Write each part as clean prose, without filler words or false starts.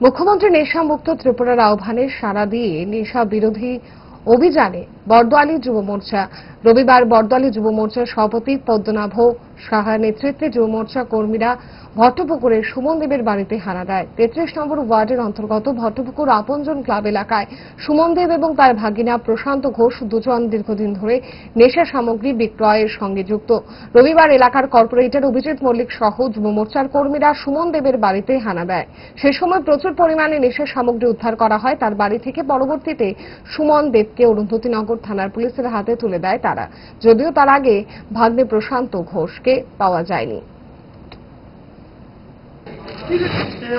মুখ্যমন্ত্রী নেশামুক্ত ত্রিপুরার আহ্বানে সাড়া দিয়ে নেশা বিরোধী অভিযানে বর্দোয়ালি যুব মোর্চা রবিবার বর্দোয়ালি যুব মোর্চার সভাপতি পদ্মনাভ সাহার নেতৃত্বে যুব মোর্চা কর্মীরা ভট্টপুকুরের সুমন দেবের বাড়িতে হানা দেয়। 33 নম্বর ওয়ার্ডের অন্তর্গত ভট্টপুকুর আপনজন ক্লাব এলাকায় সুমন দেব এবং তার ভাগিনা প্রশান্ত ঘোষ দুজন দীর্ঘদিন ধরে নেশা সামগ্রী বিক্রয়ের সঙ্গে যুক্ত। রবিবার এলাকার কর্পোরেটর অভিজিৎ মল্লিক সহ যুব মোর্চার কর্মীরা সুমন দেবের বাড়িতে হানা দেয়। সে সময় প্রচুর পরিমাণে নেশা সামগ্রী উদ্ধার করা হয় তার বাড়ি থেকে। পরবর্তীতে সুমন দেবকে অরুন্ধতিনগর থানার পুলিশের হাতে তুলে দেয় তারা, যদিও তার আগে ভাগ্নে প্রশান্ত ঘোষকে পাওয়া যায়নি।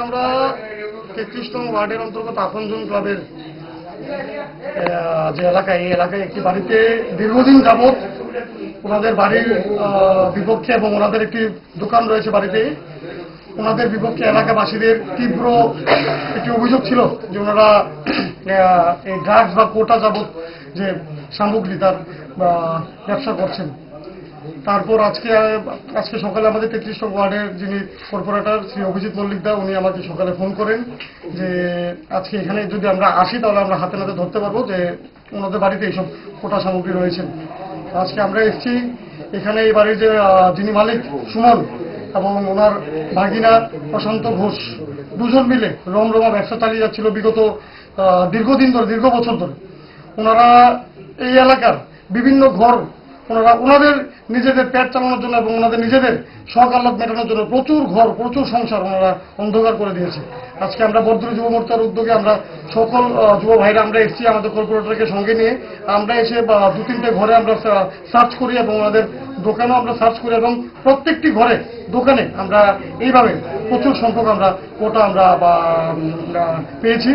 আমরা 33 নং ওয়ার্ডের অন্তর্গত আপনজন ক্লাবের যে এলাকায় এই এলাকায় একটি বাড়িতে দীর্ঘদিন যাবৎ ওনাদের বাড়ির বিপক্ষে এবং ওনাদের একটি দোকান রয়েছে বাড়িতে, ওনাদের বিপক্ষে এলাকাবাসীদের তীব্র একটি অভিযোগ ছিল যে ওনারা এই ড্রাগস বা কোটা যাবৎ যে সামগ্রী তার ব্যবসা করছেন। তারপর আজকে সকালে আমাদের 33 নং ওয়ার্ডের যিনি কর্পোরেটর শ্রী অভিজিৎ মল্লিক দা উনি আমাকে সকালে ফোন করেন যে আজকে এখানে যদি আমরা আসি তাহলে আমরা হাতে নাতে ধরতে পারবো যে ওনাদের বাড়িতে এইসব কোটা সামগ্রী রয়েছেন। আজকে আমরা এসেছি এখানে এই বাড়ির যে যিনি মালিক সুমন এবং ওনার ভাগিনা প্রশান্ত ঘোষ দুজন মিলে রমরমা ব্যবসা চালিয়ে যাচ্ছিল বিগত দীর্ঘদিন ধরে, দীর্ঘ বছর ধরে। ওনারা এই এলাকার বিভিন্ন ঘর ওনাদের নিজেদের পেট চালানোর জন্য এবং ওনাদের নিজেদের শখ আহ্লাদ মেটানোর জন্য প্রচুর ঘর, প্রচুর সংসার ওনারা অন্ধকার করে দিয়েছে। আজকে আমরা বর্দোয়ালি যুব মোর্চার উদ্যোগে আমরা সকল যুব ভাইরা আমরা এসেছি আমাদের কর্পোরেটরকে সঙ্গে নিয়ে। আমরা এসে 2-3টে ঘরে আমরা সার্চ করি এবং ওনাদের দোকানেও আমরা সার্চ করি এবং প্রত্যেকটি ঘরে দোকানে আমরা এইভাবে প্রচুর সংখ্যক আমরা কোটা আমরা পেয়েছি।